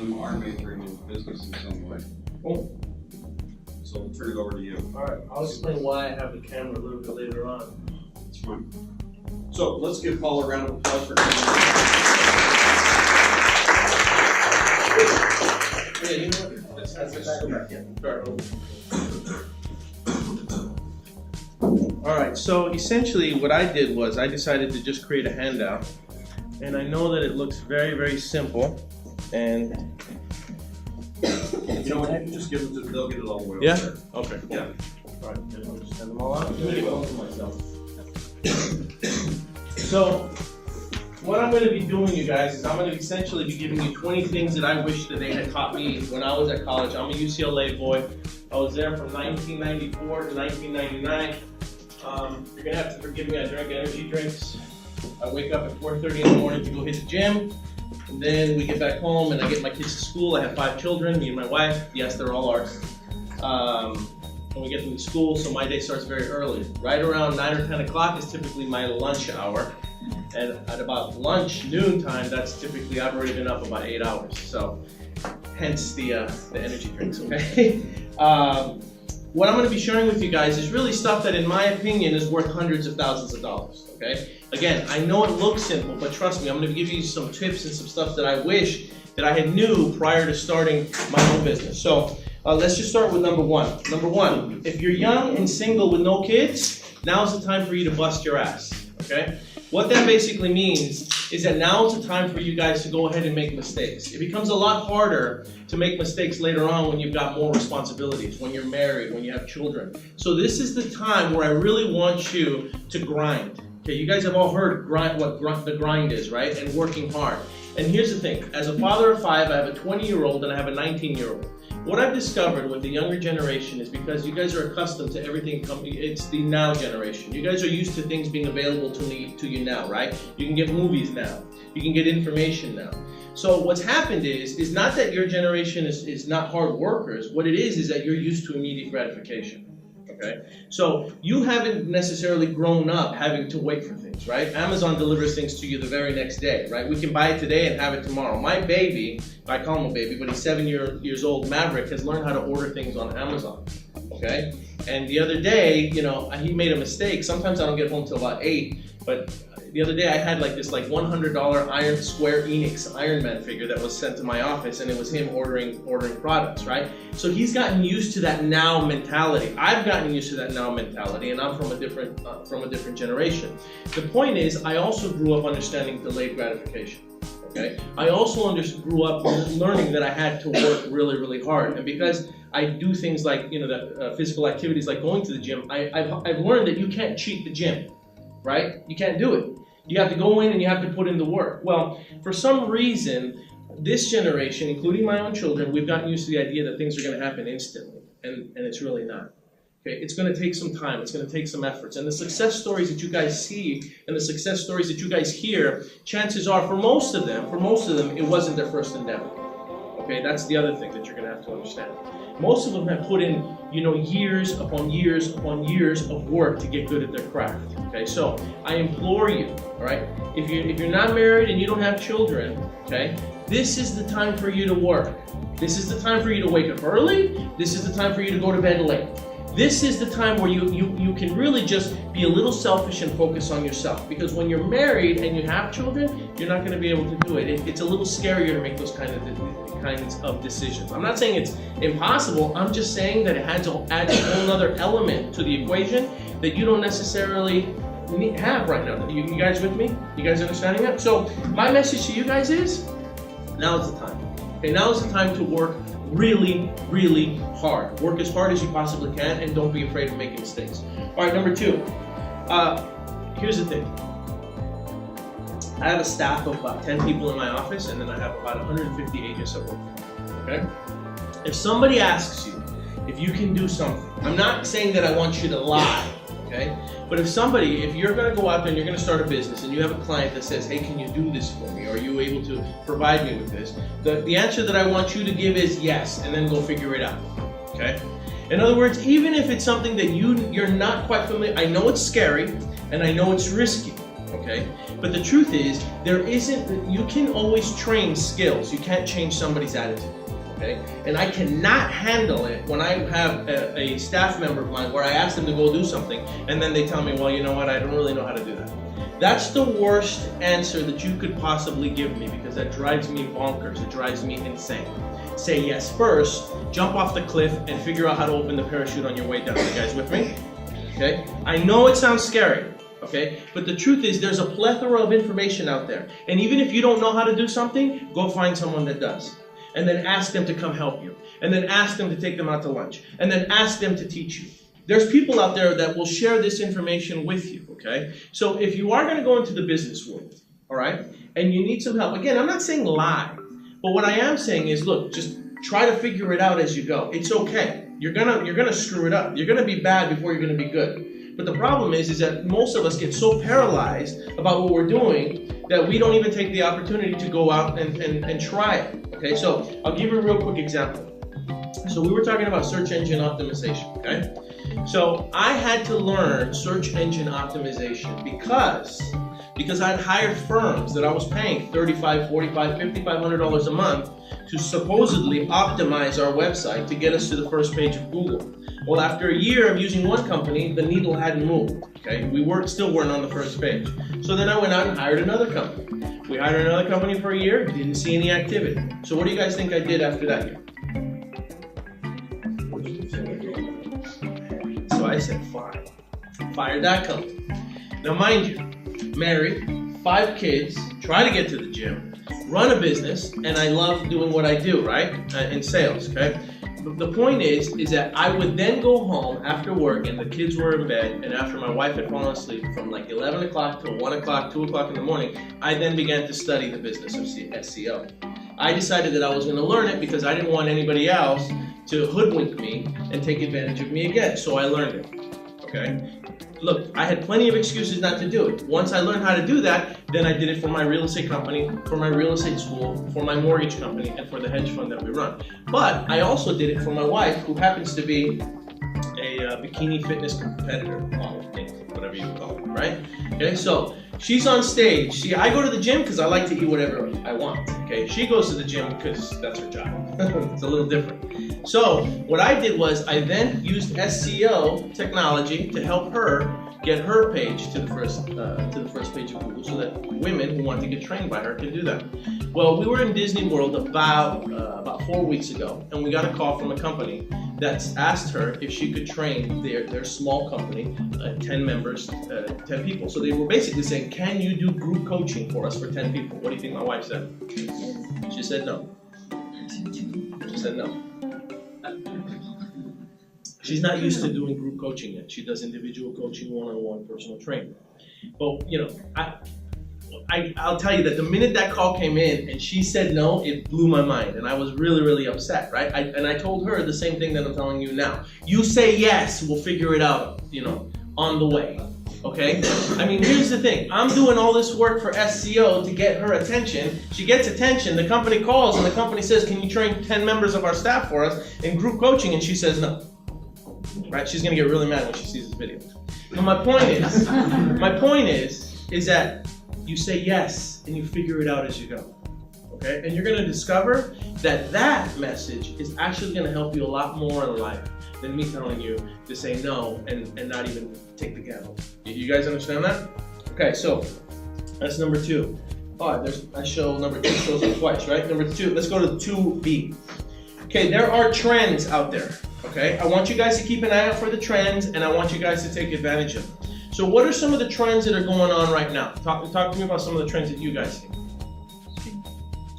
them are majoring in business in some way. So I'll turn it over to you. All right, I'll explain why I have the camera a little bit later on. That's fine. So let's give Paul a round of applause for coming. Yeah, you know what? Let's go back in. Start over. All right, so essentially what I did was I decided to just create a handout. And I know that it looks very, very simple. And You know what, you can just give them to, they'll get it all the way over yeah? there. Okay. Yeah. All right, then I'll just send them all out. Let me give all to myself. So, what I'm going to be doing, you guys, is I'm going to essentially be giving you 20 things that I wish that they had taught me when I was at college. I'm a UCLA boy. I was there from 1994 to 1999. You're going to have to forgive me, I drink energy drinks. I wake up at 4:30 in the morning to go hit the gym. And then we get back home and I get my kids to school. I have 5 children, me and my wife. Yes, they're all ours. And we get them to school, so my day starts very early. Right around 9 or 10 o'clock is typically my lunch hour. And at about lunch, noon time, that's typically, I've already been up about 8 hours. So hence the energy drinks, okay? What I'm going to be sharing with you guys is really stuff that, in my opinion, is worth hundreds of thousands of dollars, okay? Again, I know it looks simple, but trust me, I'm going to give you some tips and some stuff that I wish that I had knew prior to starting my own business. So let's just start with number one. Number one, if you're young and single with no kids, now's the time for you to bust your ass, okay? What that basically means is that now is the time for you guys to go ahead and make mistakes. It becomes a lot harder to make mistakes later on when you've got more responsibilities, when you're married, when you have children. So this is the time where I really want you to grind. Okay, you guys have all heard the grind is, right? And working hard. And here's the thing, as a father of 5, I have a 20-year-old and I have a 19-year-old. What I've discovered with the younger generation is because you guys are accustomed to everything, it's the now generation. You guys are used to things being available to you now, right? You can get movies now. You can get information now. So what's happened is not that your generation is not hard workers. What it is that you're used to immediate gratification. Okay? So you haven't necessarily grown up having to wait for things, right? Amazon delivers things to you the very next day, right? We can buy it today and have it tomorrow. My baby, I call him a baby, but he's 7 years old, Maverick, has learned how to order things on Amazon, okay? And the other day, you know, he made a mistake. Sometimes I don't get home till about 8, but the other day I had like this $100 Square Enix Iron Man figure that was sent to my office, and it was him ordering products, right? So he's gotten used to that now mentality. I've gotten used to that now mentality, and I'm from a different generation. The point is, I also grew up understanding delayed gratification. Okay? I also grew up learning that I had to work really, really hard, and because I do things like, you know, the physical activities like going to the gym, I've learned that you can't cheat the gym, right? You can't do it. You have to go in and you have to put in the work. Well, for some reason, this generation, including my own children, we've gotten used to the idea that things are going to happen instantly, and it's really not. Okay, it's going to take some time. It's going to take some efforts. And the success stories that you guys see and the success stories that you guys hear, chances are for most of them, it wasn't their first endeavor. Okay, that's the other thing that you're going to have to understand. Most of them have put in, you know, years upon years upon years of work to get good at their craft. Okay, so I implore you, all right, if you're not married and you don't have children, okay, this is the time for you to work. This is the time for you to wake up early. This is the time for you to go to bed late. This is the time where you can really just be a little selfish and focus on yourself. Because when you're married and you have children, you're not going to be able to do it. It's a little scarier to make those kinds of decisions. I'm not saying it's impossible. I'm just saying that it adds a whole other element to the equation that you don't necessarily have right now. You guys with me? You guys understanding that? So my message to you guys is, now is the time. Okay, now is the time to work really, really hard. Work as hard as you possibly can, and don't be afraid of making mistakes. All right, number 2. Here's the thing. I have a staff of about 10 people in my office, and then I have about 150 agents at work. Okay? If somebody asks you if you can do something, I'm not saying that I want you to lie, okay? But if you're going to go out there and you're going to start a business and you have a client that says, hey, can you do this for me? Are you able to provide me with this? The answer that I want you to give is yes, and then go figure it out, okay? In other words, even if it's something that you're not quite familiar, I know it's scary and I know it's risky, okay? But the truth is, you can always train skills. You can't change somebody's attitude, okay? And I cannot handle it when I have a staff member of mine where I ask them to go do something, and then they tell me, well, you know what, I don't really know how to do that. That's the worst answer that you could possibly give me, because that drives me bonkers. It drives me insane. Say yes first, jump off the cliff, and figure out how to open the parachute on your way down. You guys with me? Okay? I know it sounds scary, okay? But the truth is, there's a plethora of information out there. And even if you don't know how to do something, go find someone that does. And then ask them to come help you. And then ask them to take them out to lunch. And then ask them to teach you. There's people out there that will share this information with you, okay? So if you are going to go into the business world, all right, and you need some help, again, I'm not saying lie. But what I am saying is, look, just try to figure it out as you go. It's okay. You're gonna screw it up. You're gonna be bad before you're gonna be good. But the problem is that most of us get so paralyzed about what we're doing that we don't even take the opportunity to go out and try it. Okay, so I'll give you a real quick example. So we were talking about search engine optimization, okay? So I had to learn search engine optimization because I'd hired firms that I was paying $35, $45, $5,500 a month to supposedly optimize our website to get us to the first page of Google. Well, after a year of using one company, the needle hadn't moved, okay? We still weren't on the first page. So then I went out and hired another company. We hired another company for a year, didn't see any activity. So what do you guys think I did after that year? So I said, fine. Fired that company. Now mind you, married, 5 kids, try to get to the gym, run a business, and I love doing what I do, right? In sales, okay? But the point is that I would then go home after work and the kids were in bed, and after my wife had fallen asleep from like 11 o'clock to 1 o'clock, 2 o'clock in the morning, I then began to study the business of SEO. I decided that I was going to learn it because I didn't want anybody else to hoodwink me and take advantage of me again, so I learned it, okay? Look, I had plenty of excuses not to do it. Once I learned how to do that, then I did it for my real estate company, for my real estate school, for my mortgage company, and for the hedge fund that we run. But I also did it for my wife, who happens to be a bikini fitness competitor, model, whatever you call it, right? Okay, so she's on stage. See, I go to the gym because I like to eat whatever I want, okay? She goes to the gym because that's her job. It's a little different. So what I did was I then used SEO technology to help her get her page to the first page of Google, so that women who want to get trained by her can do that. Well, we were in Disney World about 4 weeks ago, and we got a call from a company that's asked her if she could train their small company, 10 members, 10 people. So they were basically saying, can you do group coaching for us for 10 people? What do you think my wife said? She said no. She said no. She's not used to doing group coaching yet. She does individual coaching, one-on-one personal training. But you know, I'll tell you that the minute that call came in and she said no, it blew my mind, and I was really, really upset, right? And I told her the same thing that I'm telling you now. You say yes, we'll figure it out, you know, on the way. Okay? I mean, here's the thing. I'm doing all this work for SEO to get her attention. She gets attention. The company calls and the company says, can you train 10 members of our staff for us in group coaching? And she says no. Right? She's going to get really mad when she sees this video. But my point is that you say yes and you figure it out as you go. Okay? And you're going to discover that that message is actually going to help you a lot more in life than me telling you to say no and not even take the gamble. You guys understand that? Okay, so that's number 2. Oh, I show number 2 shows it twice, right? Number 2, let's go to 2B. Okay, there are trends out there, okay? I want you guys to keep an eye out for the trends, and I want you guys to take advantage of them. So what are some of the trends that are going on right now? Talk to me about some of the trends that you guys see.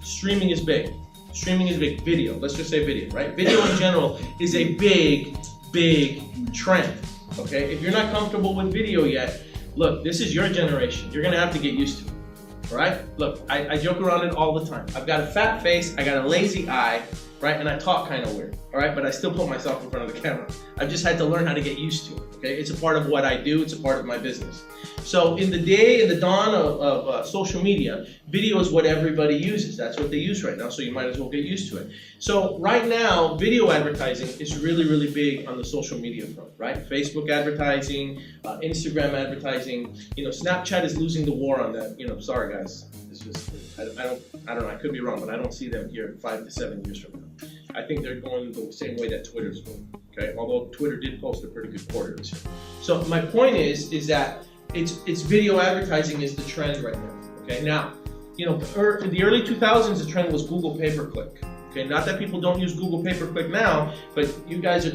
Streaming is big. Streaming is big. Video, let's just say video, right? Video in general is a big, big trend, okay? If you're not comfortable with video yet, look, this is your generation. You're gonna have to get used to it, all right? Look, I joke around it all the time. I've got a fat face, I got a lazy eye, right? And I talk kind of weird, all right? But I still put myself in front of the camera. I've just had to learn how to get used to it, okay? It's a part of what I do. It's a part of my business. So in the dawn of social media, video is what everybody uses. That's what they use right now, so you might as well get used to it. So right now, video advertising is really, really big on the social media front, right? Facebook advertising, Instagram advertising. You know, Snapchat is losing the war on that. You know, sorry guys. It's just, I don't know, I could be wrong, but I don't see them here 5 to 7 years from now. I think they're going the same way that Twitter's going, okay? Although Twitter did post a pretty good quarter this year. So my point is that it's video advertising is the trend right now, okay? Now, you know, in the early 2000s, the trend was Google pay-per-click. Okay, not that people don't use Google pay-per-click now, but you guys are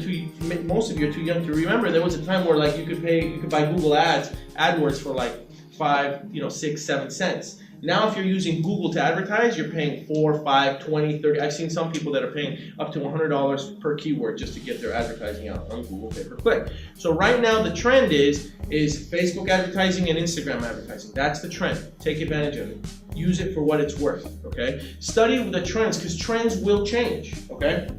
most of you are too young to remember. There was a time where like you could buy Google AdWords for like 5, 6, 7 cents. Now, if you're using Google to advertise, you're paying 4, 5, 20, 30. I've seen some people that are paying up to $100 per keyword just to get their advertising out on Google pay-per-click. So right now, the trend is Facebook advertising and Instagram advertising. That's the trend. Take advantage of it. Use it for what it's worth, okay? Study the trends, because trends will change, okay?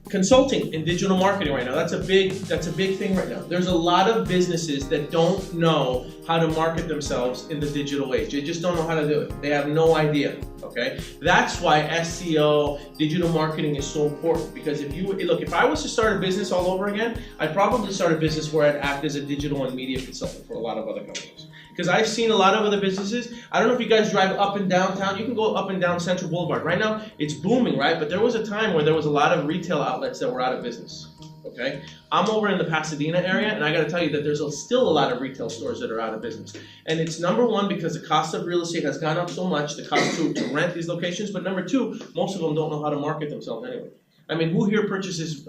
Consulting in digital marketing right now, that's a big thing right now. There's a lot of businesses that don't know how to market themselves in the digital age. They just don't know how to do it. They have no idea, okay? That's why SEO, digital marketing is so important, because if I was to start a business all over again, I'd probably start a business where I'd act as a digital and media consultant for a lot of other companies. Because I've seen a lot of other businesses. I don't know if you guys drive up and down town. You can go up and down Central Boulevard. Right now, it's booming, right? But there was a time where there was a lot of retail outlets that were out of business, okay? I'm over in the Pasadena area, and I got to tell you that there's still a lot of retail stores that are out of business. And it's number one, because the cost of real estate has gone up so much, the cost to rent these locations. But number two, most of them don't know how to market themselves anyway. I mean, who here purchases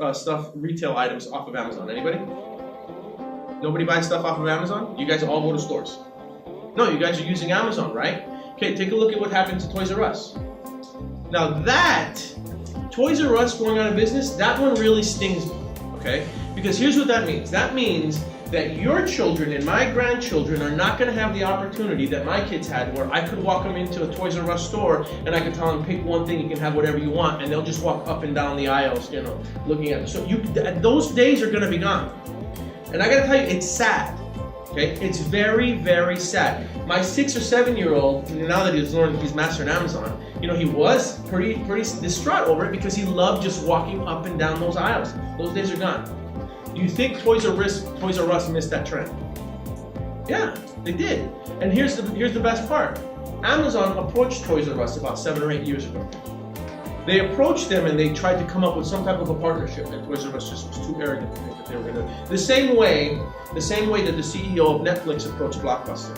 retail items off of Amazon? Anybody? Nobody buys stuff off of Amazon? You guys all go to stores. No, you guys are using Amazon, right? Okay, take a look at what happened to Toys R Us. Now that, Toys R Us going out of business, that one really stings me, okay? Because here's what that means. That means that your children and my grandchildren are not gonna have the opportunity that my kids had, where I could walk them into a Toys R Us store and I could tell them, pick one thing, you can have whatever you want, and they'll just walk up and down the aisles, looking at it. So those days are gonna be gone. And I gotta tell you, it's sad. Okay, it's very, very sad. My 6 or 7-year-old, now that he's learned he's mastered Amazon, he was pretty distraught over it, because he loved just walking up and down those aisles. Those days are gone. Do you think Toys R Us missed that trend? Yeah, they did. And here's the best part. Amazon approached Toys R Us about 7 or 8 years ago. They approached them and they tried to come up with some type of a partnership, and Toys R Us just was too arrogant to think that they were going to. The same way that the CEO of Netflix approached Blockbuster,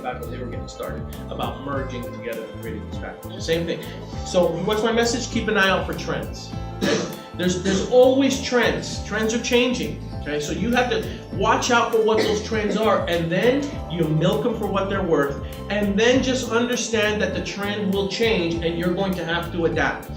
back when they were getting started, about merging together and creating this package. The same thing. So what's my message? Keep an eye out for trends. Okay? There's always trends. Trends are changing. Okay, so you have to watch out for what those trends are, and then you milk them for what they're worth, and then just understand that the trend will change and you're going to have to adapt.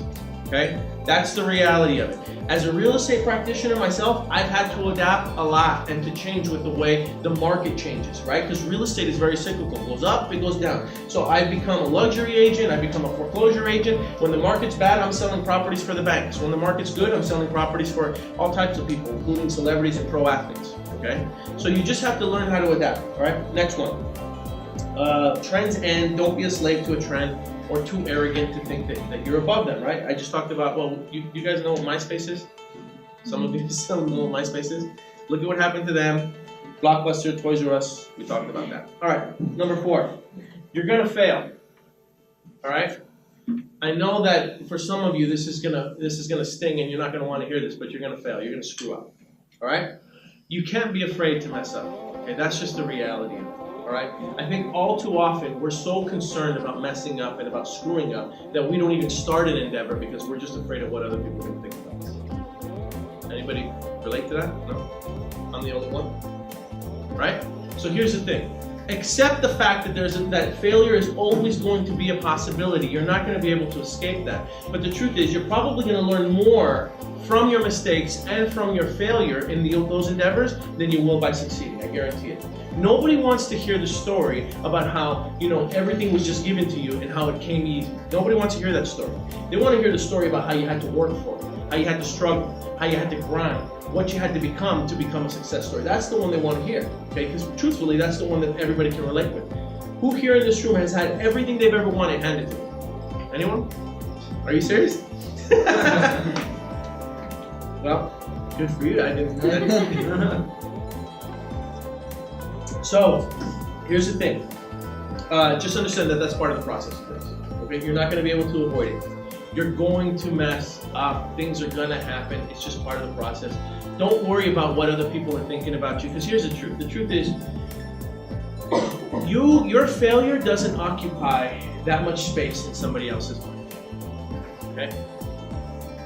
Okay, that's the reality of it. As a real estate practitioner myself, I've had to adapt a lot and to change with the way the market changes, right? Because real estate is very cyclical. It goes up, it goes down. So I've become a luxury agent, I've become a foreclosure agent. When the market's bad, I'm selling properties for the banks. When the market's good, I'm selling properties for all types of people, including celebrities and pro athletes, okay? So you just have to learn how to adapt, all right? Next one. Trends end. Don't be a slave to a trend, or too arrogant to think that you're above them, right? I just talked about, well, you guys know what MySpace is? Some of you still know what MySpace is? Look at what happened to them. Blockbuster, Toys R Us, we talked about that. All right, number 4, you're gonna fail, all right? I know that for some of you, this is gonna sting and you're not gonna wanna hear this, but you're gonna fail, you're gonna screw up, all right? You can't be afraid to mess up, okay? That's just the reality of it. All right? I think all too often we're so concerned about messing up and about screwing up that we don't even start an endeavor because we're just afraid of what other people are going to think about us. Anybody relate to that? No? I'm the only one? Right? So here's the thing. Accept the fact that that failure is always going to be a possibility. You're not going to be able to escape that. But the truth is, you're probably going to learn more from your mistakes and from your failure in those endeavors than you will by succeeding. I guarantee it. Nobody wants to hear the story about how, everything was just given to you and how it came easy. Nobody wants to hear that story. They want to hear the story about how you had to work for it, how you had to struggle, how you had to grind, what you had to become a success story. That's the one they want to hear, okay? Because truthfully, that's the one that everybody can relate with. Who here in this room has had everything they've ever wanted handed to them? Anyone? Are you serious? Well, good for you. I didn't. So, here's the thing. Just understand that that's part of the process. Okay? You're not going to be able to avoid it. You're going to mess up. Things are going to happen. It's just part of the process. Don't worry about what other people are thinking about you, because here's the truth. The truth is, your failure doesn't occupy that much space in somebody else's mind. Okay?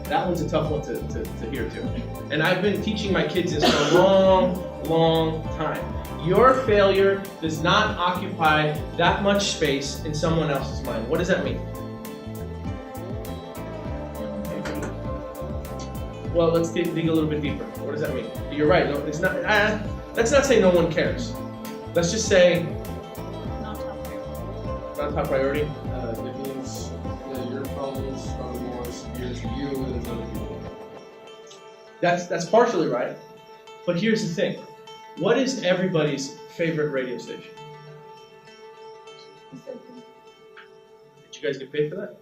That one's a tough one to hear too. And I've been teaching my kids this for a long, long time. Your failure does not occupy that much space in someone else's mind. What does that mean? Well, let's dig a little bit deeper. What does that mean? You're right. No, it's not. That's not saying no one cares. Let's just say Not top priority. not top priority. It means that your problems are more severe to you than to other people. That's partially right. But here's the thing. What is everybody's favorite radio station? Did you guys get paid for that?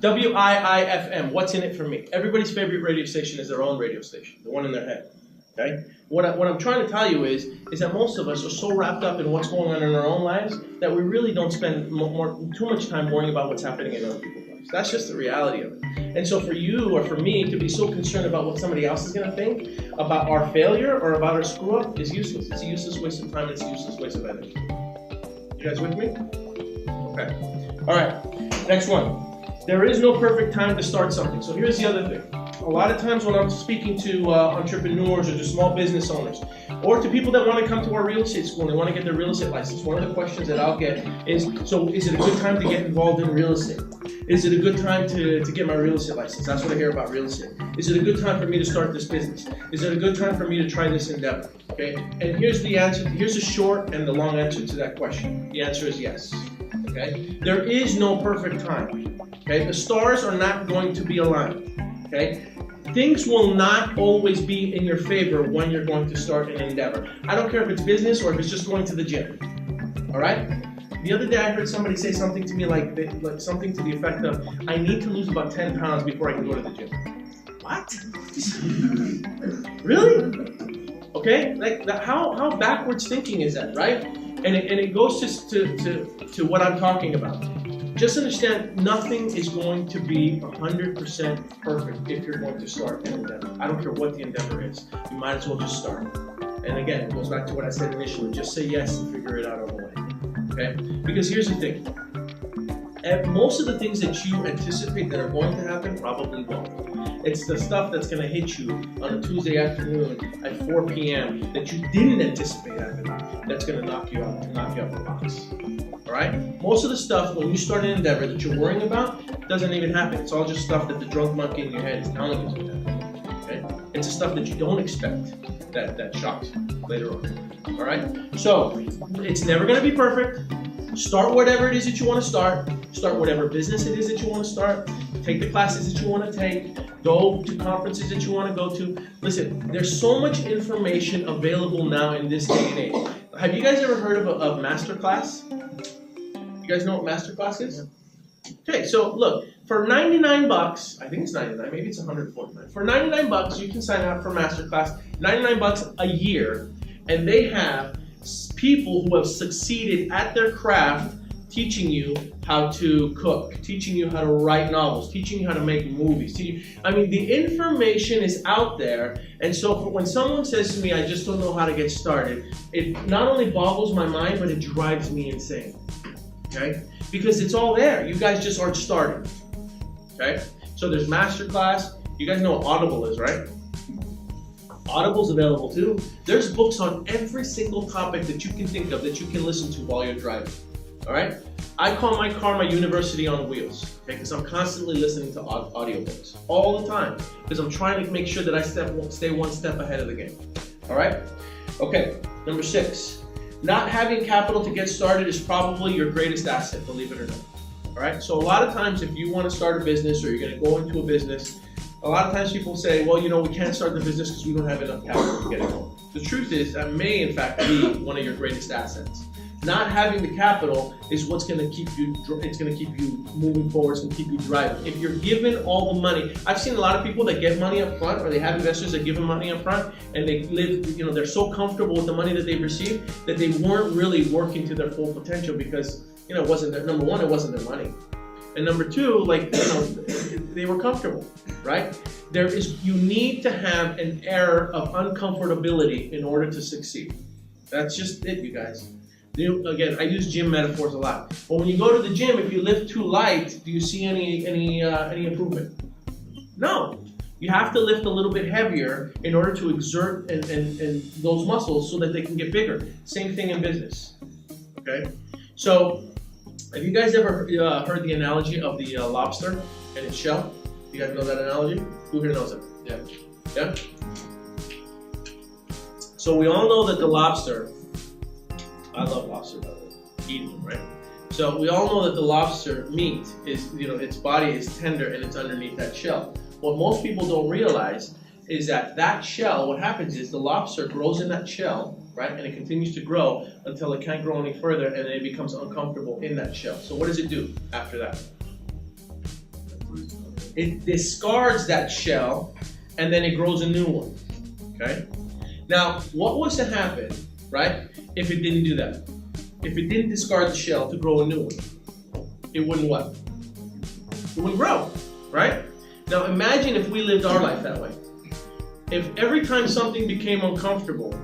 WIIFM. What's in it for me? Everybody's favorite radio station is their own radio station, the one in their head. Okay? What I'm trying to tell you is that most of us are so wrapped up in what's going on in our own lives that we really don't spend too much time worrying about what's happening in other people's lives. That's just the reality of it. And so for you or for me to be so concerned about what somebody else is going to think about our failure or about our screw up is useless. It's a useless waste of time. It's a useless waste of energy. You guys with me? Okay. All right. Next one. There is no perfect time to start something. So here's the other thing. A lot of times when I'm speaking to entrepreneurs or to small business owners, or to people that want to come to our real estate school and they want to get their real estate license, one of the questions that I'll get is, so is it a good time to get involved in real estate? Is it a good time to get my real estate license? That's what I hear about real estate. Is it a good time for me to start this business? Is it a good time for me to try this endeavor? Okay, and here's the answer. Here's the short and the long answer to that question. The answer is yes. Okay, there is no perfect time. Okay, the stars are not going to be aligned. Okay, things will not always be in your favor when you're going to start an endeavor. I don't care if it's business or if it's just going to the gym. All right. The other day I heard somebody say something to me like something to the effect of, "I need to lose about 10 pounds before I can go to the gym." What? Really? Okay, like how backwards thinking is that, right? And it goes just to what I'm talking about. Just understand, nothing is going to be 100% perfect if you're going to start an endeavor. I don't care what the endeavor is. You might as well just start. And again, it goes back to what I said initially. Just say yes and figure it out on the way. Okay? Because here's the thing. Most of the things that you anticipate that are going to happen probably won't. It's the stuff that's going to hit you on a Tuesday afternoon at 4 p.m. that you didn't anticipate happening that's going to knock you out the box. All right? Most of the stuff when you start an endeavor that you're worrying about doesn't even happen. It's all just stuff that the drunk monkey in your head is telling you to happen. Okay? It's the stuff that you don't expect that shocks you later on. All right? So it's never going to be perfect. Start whatever it is that you want to start. Start whatever business it is that you want to start. Take the classes that you want to take. Go to conferences that you want to go to. Listen, there's so much information available now in this day and age. Have you guys ever heard of a masterclass? You guys know what masterclass is? Okay, so look, for 99 bucks, I think it's 99, maybe it's 149. For 99 bucks, you can sign up for masterclass. 99 bucks a year, and they have people who have succeeded at their craft teaching you how to cook, teaching you how to write novels, teaching you how to make movies. I mean, the information is out there, and so when someone says to me, I just don't know how to get started, it not only boggles my mind, but it drives me insane, okay? Because it's all there. You guys just aren't starting, okay? So there's masterclass. You guys know what Audible is, right? Audible's available too. There's books on every single topic that you can think of that you can listen to while you're driving. All right? I call my car my university on wheels, okay? Because I'm constantly listening to audiobooks all the time because I'm trying to make sure that I stay one step ahead of the game. All right? Okay, number 6. Not having capital to get started is probably your greatest asset, believe it or not. All right, so a lot of times if you want to start a business or you're going to go into a business, a lot of times people say, well, you know, we can't start the business because we don't have enough capital to get it going. The truth is that may in fact be one of your greatest assets. Not having the capital is what's going to keep you, it's going to keep you moving forward, it's going to keep you driving. If you're given all the money, I've seen a lot of people that get money up front, or they have investors that give them money up front, and they live, you know, they're so comfortable with the money that they've received that they weren't really working to their full potential because, you know, it wasn't their, number one, it wasn't their money. And number two, like, you know, they were comfortable, right? You need to have an air of uncomfortability in order to succeed. That's just it, you guys. Again, I use gym metaphors a lot. But when you go to the gym, if you lift too light, do you see any improvement? No. You have to lift a little bit heavier in order to exert and those muscles so that they can get bigger. Same thing in business. Okay? So, have you guys ever heard the analogy of the lobster and its shell? You guys know that analogy? Who here knows it? Yeah. Yeah? So we all know that the lobster, I love lobster by the way, eating them, right? So we all know that the lobster meat is, you know, its body is tender and it's underneath that shell. What most people don't realize is that that shell, what happens is the lobster grows in that shell, right? And it continues to grow until it can't grow any further and then it becomes uncomfortable in that shell. So what does it do after that? It discards that shell and then it grows a new one, okay? Now, what was to happen, right, if it didn't do that? If it didn't discard the shell to grow a new one, it wouldn't what? It wouldn't grow, right? Now imagine if we lived our life that way. If every time something became uncomfortable,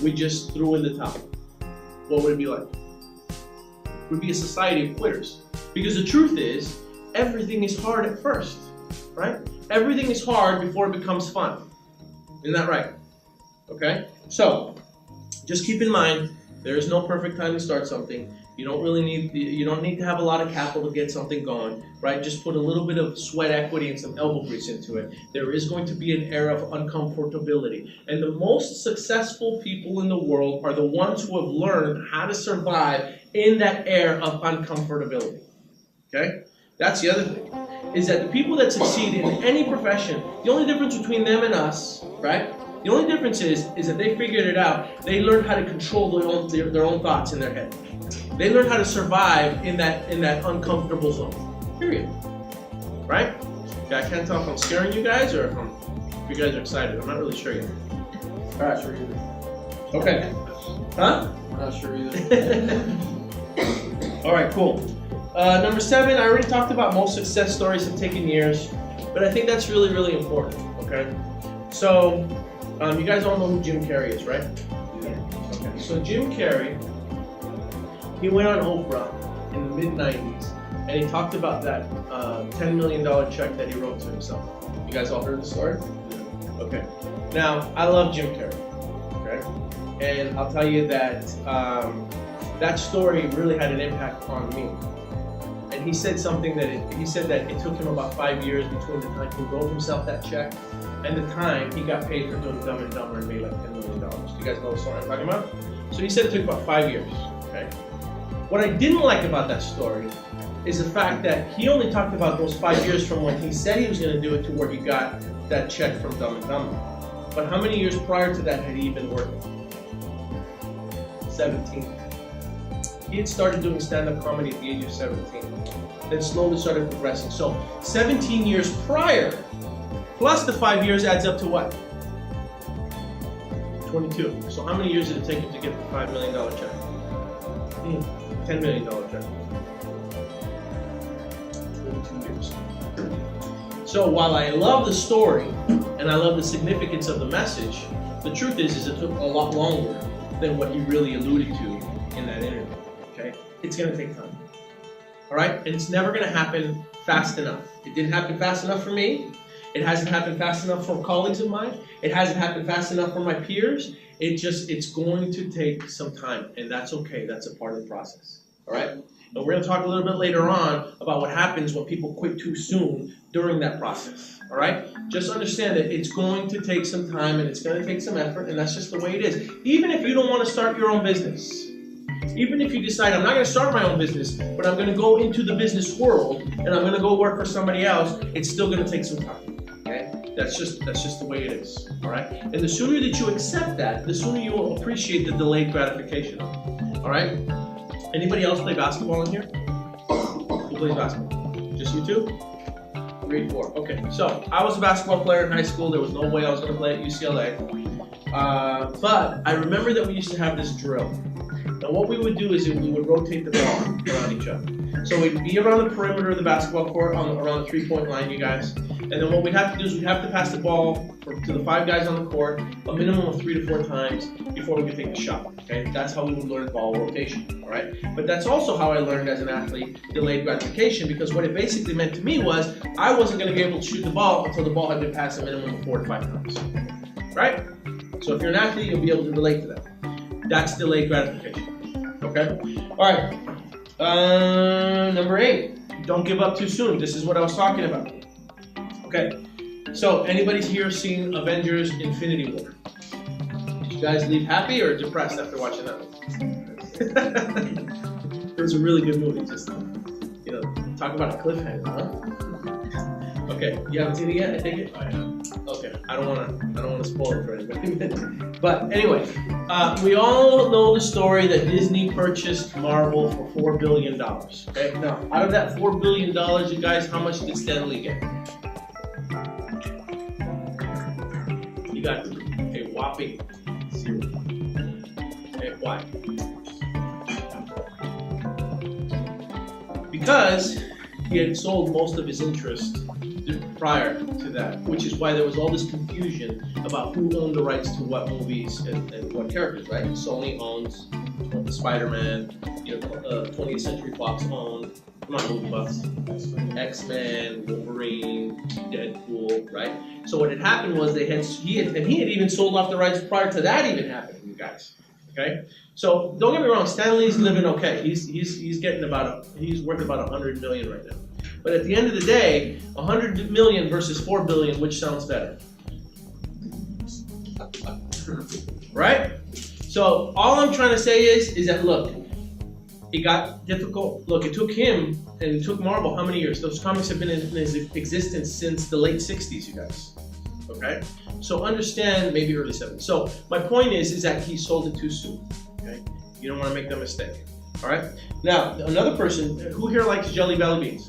we just threw in the towel, what would it be like? It would be a society of quitters. Because the truth is, everything is hard at first, right? Everything is hard before it becomes fun. Isn't that right? Okay? So, just keep in mind, there is no perfect time to start something. You don't need to have a lot of capital to get something going, right? Just put a little bit of sweat equity and some elbow grease into it. There is going to be an air of uncomfortability. And the most successful people in the world are the ones who have learned how to survive in that air of uncomfortability. Okay? That's the other thing, is that the people that succeed in any profession, the only difference between them and us, right? The only difference is that they figured it out. They learned how to control their own thoughts in their head. They learned how to survive in that uncomfortable zone. Period. Right? Yeah, I can't tell if I'm scaring you guys or if you guys are excited. I'm not really sure yet. We're not sure either. Okay. Huh? We're not sure either. All right, cool. Number 7, I already talked about most success stories have taken years, but I think that's really, really important, okay? So, you guys all know who Jim Carrey is, right? Yeah. Okay, so Jim Carrey, he went on Oprah in the mid-90s, and he talked about that $10 million check that he wrote to himself. You guys all heard the story? Okay. Now, I love Jim Carrey, okay? And I'll tell you that that story really had an impact on me. And he said something that it took him about 5 years between the time he wrote himself that check and the time he got paid for doing Dumb and Dumber and made like $10 million. Do you guys know the story I'm talking about? So he said it took about 5 years, okay? What I didn't like about that story is the fact that he only talked about those 5 years from when he said he was going to do it to where he got that check from Dumb and Dumber. But how many years prior to that had he been working? 17. He had started doing stand-up comedy at the age of 17, then slowly started progressing. So 17 years prior, plus the 5 years adds up to what? 22. So how many years did it take him to get the $5 million check? $10 million check. 22 years. So while I love the story, and I love the significance of the message, the truth is it took a lot longer than what he really alluded to in that interview. Okay? It's going to take time. All right? And it's never going to happen fast enough. It didn't happen fast enough for me. It hasn't happened fast enough for colleagues of mine. It hasn't happened fast enough for my peers. It's going to take some time, and that's okay. That's a part of the process. All right? And we're gonna talk a little bit later on about what happens when people quit too soon during that process, all right? Just understand that it's going to take some time and it's gonna take some effort, and that's just the way it is. Even if you don't wanna start your own business, even if you decide, I'm not gonna start my own business, but I'm gonna go into the business world and I'm gonna go work for somebody else, it's still gonna take some time, okay? That's just the way it is, all right? And the sooner that you accept that, the sooner you will appreciate the delayed gratification of it, all right? Anybody else play basketball in here? Who plays basketball? Just you two? 3, 4. Okay, so I was a basketball player in high school. There was no way I was going to play at UCLA. But I remember that we used to have this drill. Now what we would do is we would rotate the ball around each other. So we'd be around the perimeter of the basketball court, around the 3-point line, you guys. And then what we'd have to do is we'd have to pass the ball to the 5 guys on the court a minimum of 3 to 4 times before we could take the shot. Okay, that's how we would learn ball rotation. All right, but that's also how I learned as an athlete delayed gratification, because what it basically meant to me was I wasn't going to be able to shoot the ball until the ball had been passed a minimum of 4 to 5 times. Right? So if you're an athlete, you'll be able to relate to that. That's delayed gratification. Okay. All right. Number 8. Don't give up too soon. This is what I was talking about. Okay, so anybody here seen Avengers Infinity War? Did you guys leave happy or depressed after watching that one? It was a really good movie, just, talk about a cliffhanger, huh? Okay, you haven't seen it yet, I take it? I am. Okay, I don't wanna spoil it for anybody. But anyway, we all know the story that Disney purchased Marvel for $4 billion, okay? Now, out of that $4 billion, you guys, how much did Stan Lee get? You got a whopping 0. Okay, why? Because he had sold most of his interest prior to that, which is why there was all this confusion about who owned the rights to what movies and what characters, right? Sony owns Spider-Man, 20th Century Fox owned, come on, movie buffs, X-Men, Wolverine, Deadpool, right? So what had happened was he had even sold off the rights prior to that even happening, you guys. Okay? So don't get me wrong, Stan Lee's living okay. He's worth about $100 million right now. But at the end of the day, $100 million versus $4 billion, which sounds better? Right? So all I'm trying to say is that look, it got difficult. Look, it took him and it took Marvel how many years? Those comics have been in existence since the late 60s, you guys. Okay? So understand, maybe early 70s. So my point is that he sold it too soon. Okay? You don't want to make that mistake. All right? Now, another person, who here likes Jelly Belly beans?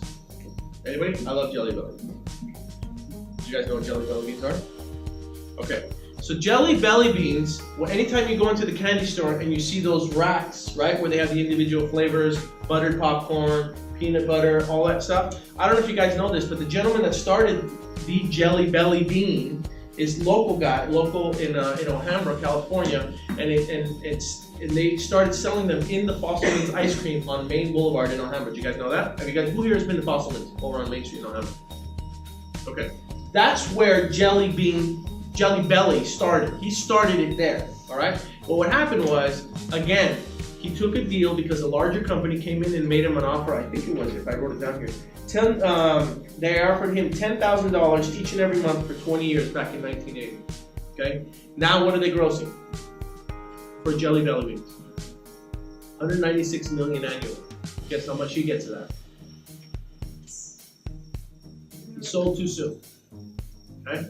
Anybody? I love Jelly Belly. Do you guys know what Jelly Belly beans are? Okay. So Jelly Belly beans, well, anytime you go into the candy store and you see those racks, right, where they have the individual flavors, buttered popcorn, peanut butter, all that stuff. I don't know if you guys know this, but the gentleman that started the Jelly Belly bean is local in Alhambra, California, and they started selling them in the Fossil Means ice cream on Main Boulevard in Alhambra. Do you guys know that? Who here has been to Fossil Means over on Main Street in Alhambra? Okay, that's where Jelly Belly started. He started it there, all right? But what happened was, again, he took a deal because a larger company came in and made him an offer. I think it was, if I wrote it down here. They offered him $10,000 each and every month for 20 years back in 1980. Okay? Now what are they grossing for Jelly Belly beans? $196 million annually. Guess how much he gets of that? He sold too soon. Okay?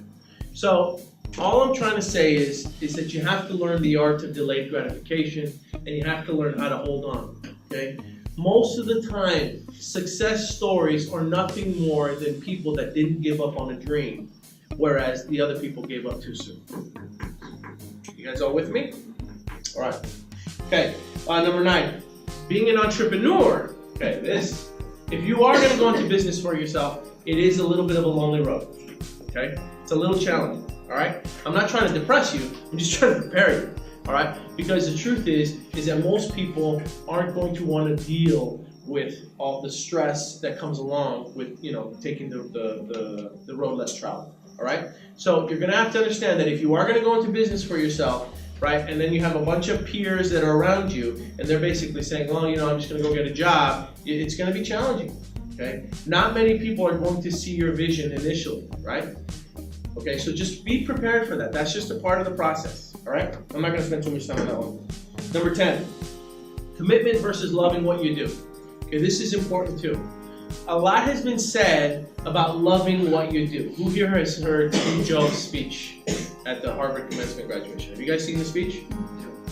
So all I'm trying to say is that you have to learn the art of delayed gratification, and you have to learn how to hold on. Okay? Most of the time, success stories are nothing more than people that didn't give up on a dream, whereas the other people gave up too soon. You guys all with me? All right. Okay. Number 9, being an entrepreneur. Okay. If you are going to go into business for yourself, it is a little bit of a lonely road. Okay. It's a little challenging. All right. I'm not trying to depress you. I'm just trying to prepare you. All right. Because the truth is that most people aren't going to want to deal with all the stress that comes along with, taking the road less traveled. All right. So you're going to have to understand that if you are going to go into business for yourself, right, and then you have a bunch of peers that are around you, and they're basically saying, well, I'm just going to go get a job, It's going to be challenging, okay? Not many people are going to see your vision initially, right? Okay, so just be prepared for that. That's just a part of the process, all right? I'm not going to spend too much time on that one. Number 10, commitment versus loving what you do. Okay, this is important too. A lot has been said about loving what you do. Who here has heard Steve Jobs' speech at the Harvard commencement graduation? Have you guys seen the speech?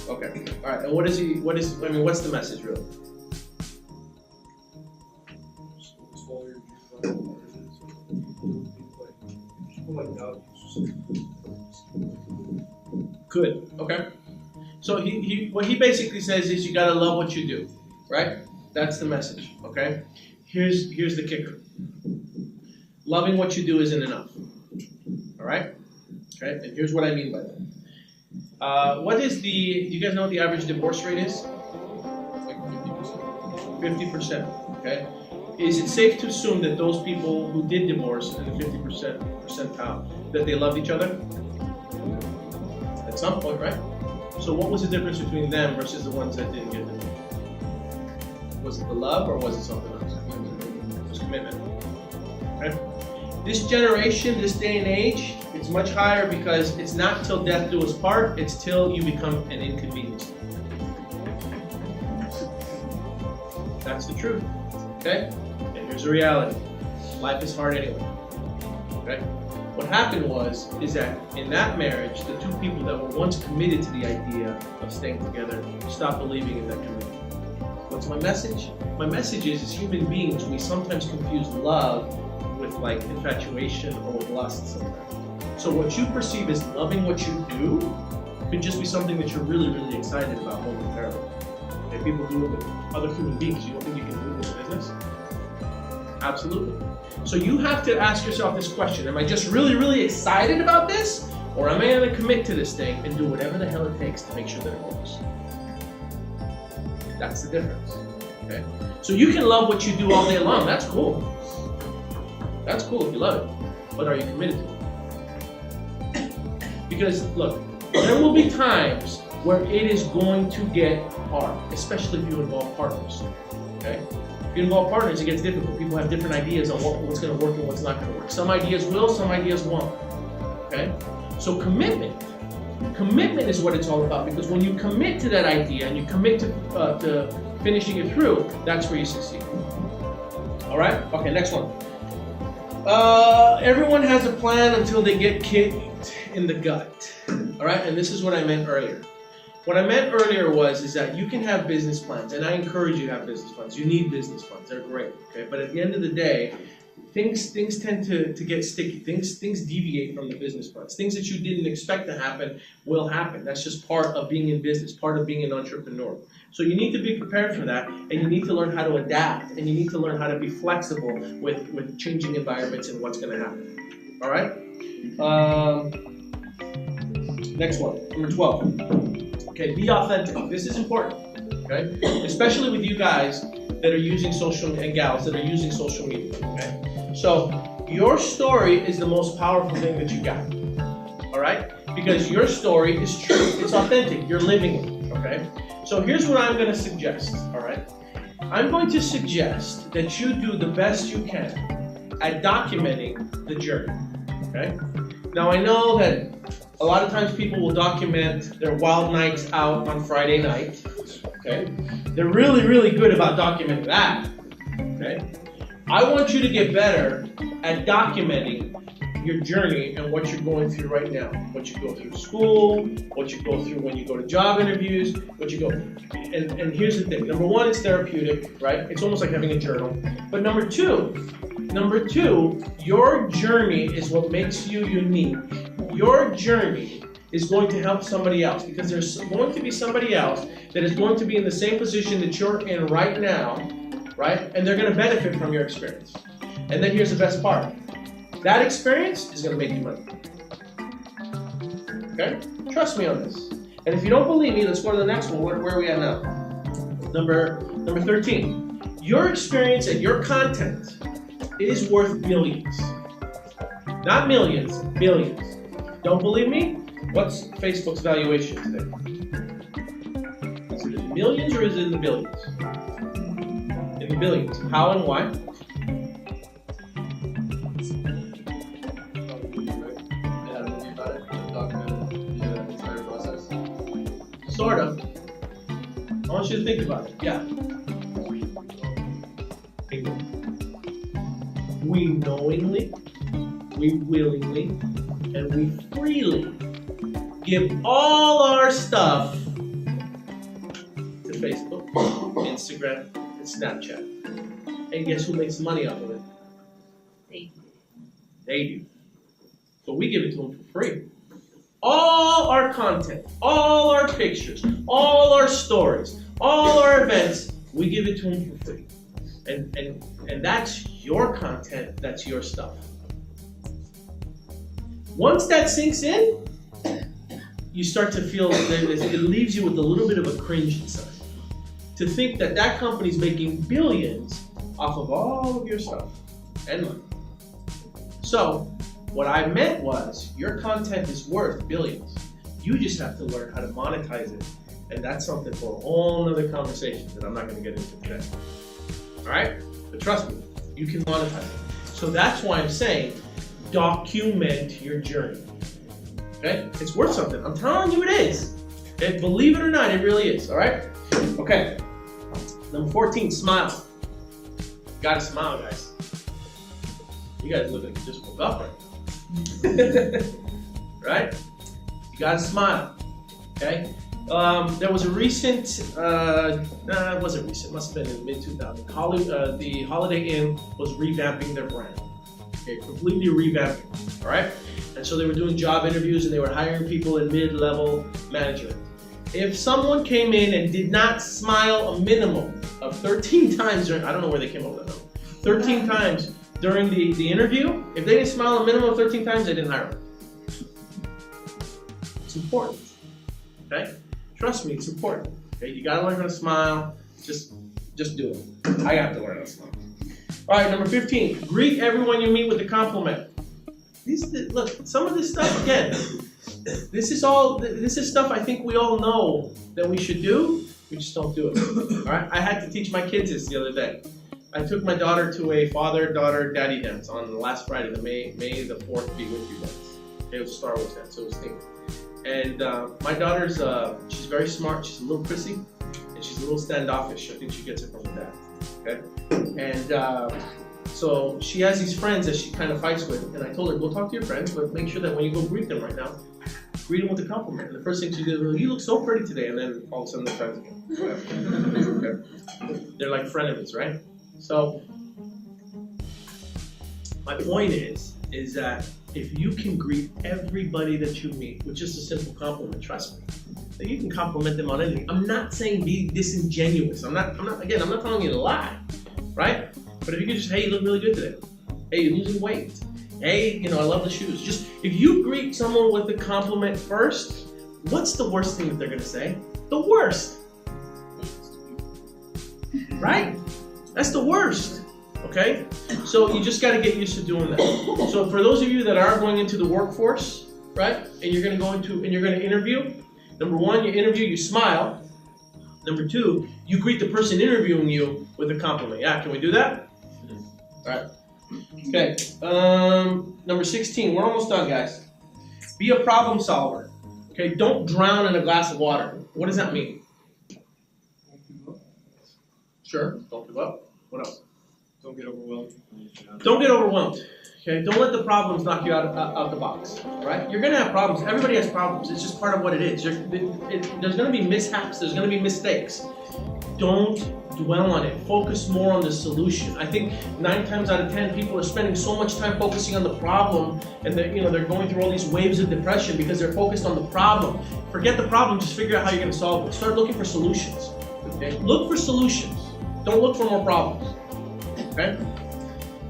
Okay, all right, and what's the message really? Good, okay. So what he basically says is you gotta love what you do, right? That's the message, okay? Here's the kicker. Loving what you do isn't enough, all right? Okay, and here's what I mean by that. Do you guys know what the average divorce rate is? Like 50%. 50%, okay? Is it safe to assume that those people who did divorce in the 50% percentile, that they loved each other? At some point, right? So what was the difference between them versus the ones that didn't get divorced? Was it the love or was it something else? It was commitment. Okay? This generation, this day and age, it's much higher because it's not till death do us part, it's till you become an inconvenience. That's the truth. Okay? And here's the reality. Life is hard anyway. Okay? What happened is that in that marriage, the two people that were once committed to the idea of staying together stopped believing in that commitment. What's my message? My message is, as human beings, we sometimes confuse love with like infatuation or with lust sometimes. So what you perceive as loving what you do could just be something that you're really, really excited about momentarily. Okay, people do it with other human beings. You don't think you can do it with business? Absolutely. So you have to ask yourself this question: am I just really, really excited about this? Or am I going to commit to this thing and do whatever the hell it takes to make sure that it works? That's the difference. Okay? So you can love what you do all day long. That's cool. That's cool if you love it. But are you committed to it? Because look, there will be times where it is going to get hard, especially if you involve partners. Okay? If you involve partners, it gets difficult. People have different ideas on what's going to work and what's not going to work. Some ideas will, some ideas won't. Okay? So commitment is what it's all about, because when you commit to that idea and you commit to finishing it through, that's where you succeed. All right? Okay, next one. Everyone has a plan until they get kicked in the gut. All right? And this is what I meant earlier. What I meant earlier is that you can have business plans, and I encourage you to have business plans. You need business plans. They're great. Okay? But at the end of the day, things tend to get sticky. Things deviate from the business plans. Things that you didn't expect to happen will happen. That's just part of being in business, part of being an entrepreneur. So you need to be prepared for that, and you need to learn how to adapt, and you need to learn how to be flexible with changing environments and what's going to happen. All right? Next one, number 12. Okay, be authentic. This is important. Okay? Especially with you guys that are using social, and gals that are using social media. Okay? So your story is the most powerful thing that you got. All right? Because your story is true. It's authentic. You're living it. Okay? So here's what I'm going to suggest. All right? I'm going to suggest that you do the best you can at documenting the journey. Okay? Now I know that a lot of times people will document their wild nights out on Friday night. Okay? They're really, really good about documenting that. Okay? I want you to get better at documenting your journey and what you're going through right now. What you go through school, what you go through when you go to job interviews, what you go through. And here's the thing. Number one, it's therapeutic, right? It's almost like having a journal. But number two, your journey is what makes you unique. Your journey is going to help somebody else, because there's going to be somebody else that is going to be in the same position that you're in right now, right? And they're going to benefit from your experience. And then here's the best part. That experience is going to make you money. Okay? Trust me on this. And if you don't believe me, let's go to the next one. Where are we at now? Number 13. Your experience and your content is worth billions. Not millions, billions. Don't believe me? What's Facebook's valuation today? Is it in the millions or is it in the billions? In In the billions. How and why? Sort of. I want you to think about it. Yeah. Bingo. We knowingly, we willingly, and we freely give all our stuff to Facebook, Instagram, and Snapchat. And guess who makes money off of it? They do. So we give it to them for free. All our content, all our pictures, all our stories, all our events, we give it to them for free. And that's your content, that's your stuff. Once that sinks in, you start to feel that it leaves you with a little bit of a cringe inside. To think that that company's making billions off of all of your stuff and money. So, what I meant was, your content is worth billions. You just have to learn how to monetize it. And that's something for a whole nother conversation that I'm not going to get into today. Alright? But trust me, you can monetize it. So that's why I'm saying, document your journey. Okay? It's worth something. I'm telling you it is. And believe it or not, it really is. Alright? Okay. Number 14, smile. You gotta smile, guys. You guys look like you just woke up right now. Right? You gotta smile. Okay? There was a recent, it wasn't recent, must have been in mid-2000s. The Holiday Inn was revamping their brand. Okay, completely revamping. Alright? And so they were doing job interviews and they were hiring people in mid-level management. If someone came in and did not smile a minimum of 13 times during, I don't know where they came up with that number, 13 times during the interview, if they didn't smile a minimum of 13 times, they didn't hire them. It's important, okay? Trust me, it's important. Okay, you gotta learn how to smile. Just do it. I have to learn how to smile. All right, number 15. Greet everyone you meet with a compliment. Look, some of this stuff again. This is stuff I think we all know that we should do. We just don't do it. All right, I had to teach my kids this the other day. I took my daughter to a father-daughter daddy dance on the last Friday, the May the 4th be with you dance. It was a Star Wars dance, so it was themed. And my daughter's, she's very smart, she's a little prissy, and she's a little standoffish. I think she gets it from her dad, okay? And so she has these friends that she kind of fights with, and I told her, go talk to your friends, but make sure that when you go greet them right now, greet them with a compliment. And the first thing she did was, you look so pretty today, and then all of a sudden they're friends again. Okay? They're like frenemies, right? So, my point is that if you can greet everybody that you meet with just a simple compliment, trust me, that you can compliment them on anything. I'm not saying be disingenuous. I'm not telling you to lie, right? But if you can just, hey, you look really good today. Hey, you're losing weight. Hey, I love the shoes. Just, if you greet someone with a compliment first, what's the worst thing that they're gonna say? The worst. Right? That's the worst, okay? So you just gotta get used to doing that. So for those of you that are going into the workforce, right? And you're gonna interview, number one, you interview, you smile. Number two, you greet the person interviewing you with a compliment. Yeah, can we do that? All right. Okay, number 16, we're almost done, guys. Be a problem solver, okay? Don't drown in a glass of water. What does that mean? Sure, don't give up. What else? Don't get overwhelmed. Don't get overwhelmed. Okay, don't let the problems knock you out the box. Right? You're gonna have problems. Everybody has problems. It's just part of what it is. There's gonna be mishaps. There's gonna be mistakes. Don't dwell on it. Focus more on the solution. I think 9 times out of 10 people are spending so much time focusing on the problem, and they're going through all these waves of depression because they're focused on the problem. Forget the problem. Just figure out how you're gonna solve it. Start looking for solutions. Okay? Look for solutions. Don't look for more problems, okay?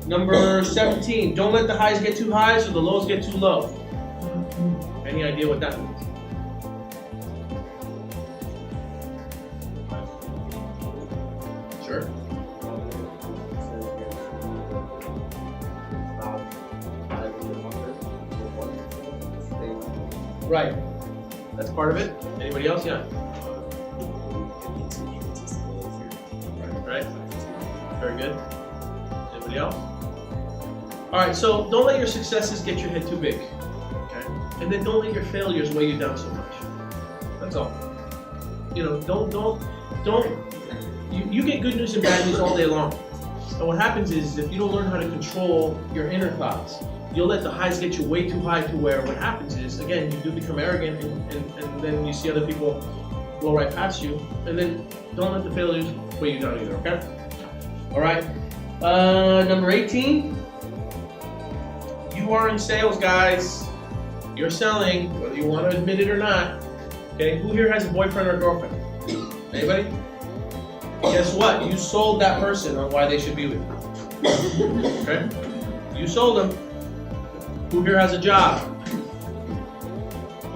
Number 17, don't let the highs get too high so the lows get too low. Any idea what that means? Sure. Right. That's part of it. Anybody else? Yeah. Right. Very good. Anybody else? All right, so don't let your successes get your head too big, okay? And then don't let your failures weigh you down so much. That's all. You know, don't. You get good news and bad news all day long. And what happens is, if you don't learn how to control your inner thoughts, you'll let the highs get you way too high to where what happens is, again, you do become arrogant and then you see other people blow right past you. And then don't let the failures weigh you down either, okay? All right, number 18. You are in sales, guys. You're selling, whether you want to admit it or not. Okay, who here has a boyfriend or a girlfriend? Anybody? Guess what? You sold that person on why they should be with you. Okay? You sold them. Who here has a job?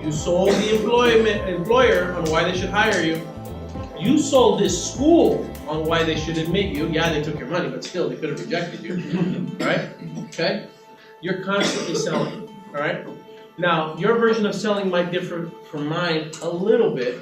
You sold the employer on why they should hire you. You sold this school on why they should admit you. Yeah, they took your money, but still, they could have rejected you. All right? Okay? You're constantly selling. All right? Now, your version of selling might differ from mine a little bit,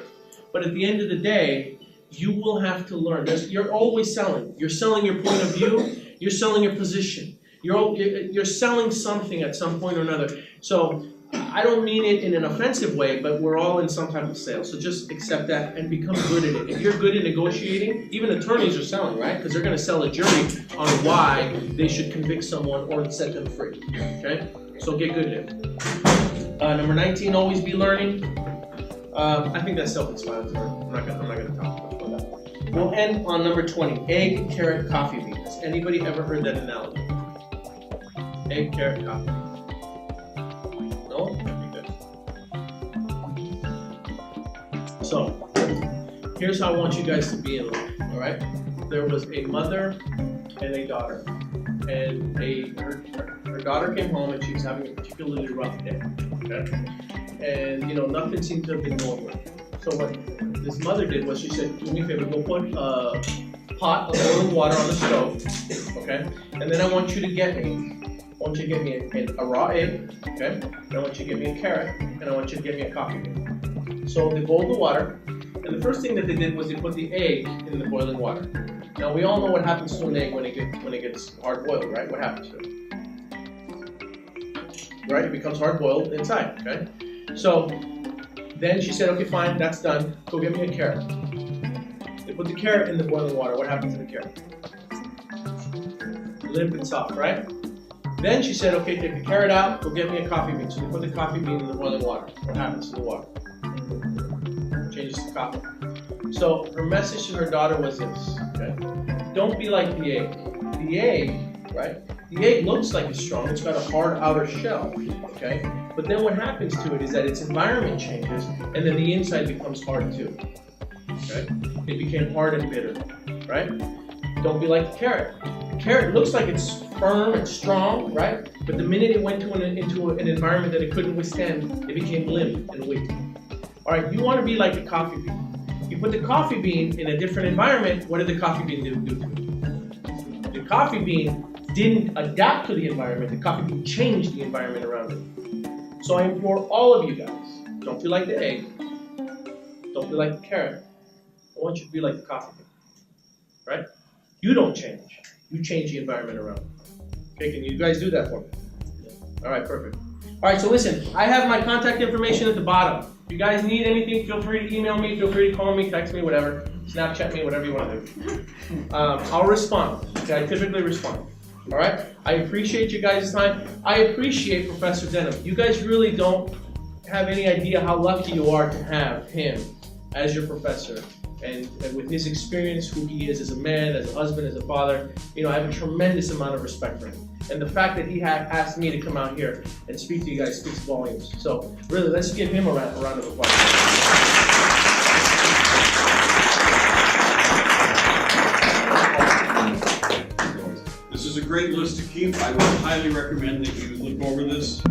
but at the end of the day, you will have to learn. You're always selling. You're selling your point of view. You're selling your position. You're selling something at some point or another. So I don't mean it in an offensive way, but we're all in some type of sale. So just accept that and become good at it. If you're good at negotiating, even attorneys are selling, right? Because they're going to sell a jury on why they should convict someone or set them free. Okay? So get good at it. Number 19, always be learning. I think that's self-explanatory. I'm not gonna talk about that. We'll end on number 20, egg, carrot, coffee bean. Has anybody ever heard that analogy? Egg, carrot, coffee bean. No? Okay, good. So, here's how I want you guys to be in life, all right? There was a mother and a daughter. And her daughter came home and she was having a particularly rough day, okay? And, you know, nothing seemed to have been going right. So what this mother did was she said, do me a favor, go put a pot of boiling water on the stove, okay? And then I want you to get me a raw egg, okay? And I want you to get me a carrot, and I want you to get me a coffee bean. So they boiled the water, and the first thing that they did was they put the egg in the boiling water. Now we all know what happens to an egg when it gets hard boiled, right? What happens to it? Right? It becomes hard boiled inside, okay? So then she said, okay, fine, that's done. Go get me a carrot. They put the carrot in the boiling water. What happened to the carrot? Limp and soft, right? Then she said, okay, take the carrot out, go get me a coffee bean. So they put the coffee bean in the boiling water. What happens to the water? Changes to coffee. So her message to her daughter was this, okay? Don't be like the egg. The egg, right? The egg looks like it's strong. It's got a hard outer shell, okay? But then what happens to it is that its environment changes, and then the inside becomes hard too, okay? It became hard and bitter, right? Don't be like the carrot. The carrot looks like it's firm and strong, right? But the minute it went into an environment that it couldn't withstand, it became limp and weak. All right, you want to be like the coffee bean. You put the coffee bean in a different environment, what did the coffee bean do to it? The coffee bean didn't adapt to the environment, the coffee bean changed the environment around it. So I implore all of you guys, don't be like the egg, don't be like the carrot. I want you to be like the coffee bean, right? You don't change, you change the environment around you. Okay, can you guys do that for me? All right, perfect. All right, so listen, I have my contact information at the bottom. If you guys need anything, feel free to email me, feel free to call me, text me, whatever, Snapchat me, whatever you want to do. I'll respond, okay, I typically respond. All right, I appreciate you guys' time. I appreciate Professor Denham. You guys really don't have any idea how lucky you are to have him as your professor. And with his experience, who he is as a man, as a husband, as a father, you know, I have a tremendous amount of respect for him. And the fact that he had asked me to come out here and speak to you guys speaks volumes. So really, let's give him a round of applause. This is a great list to keep. I would highly recommend that you look over this.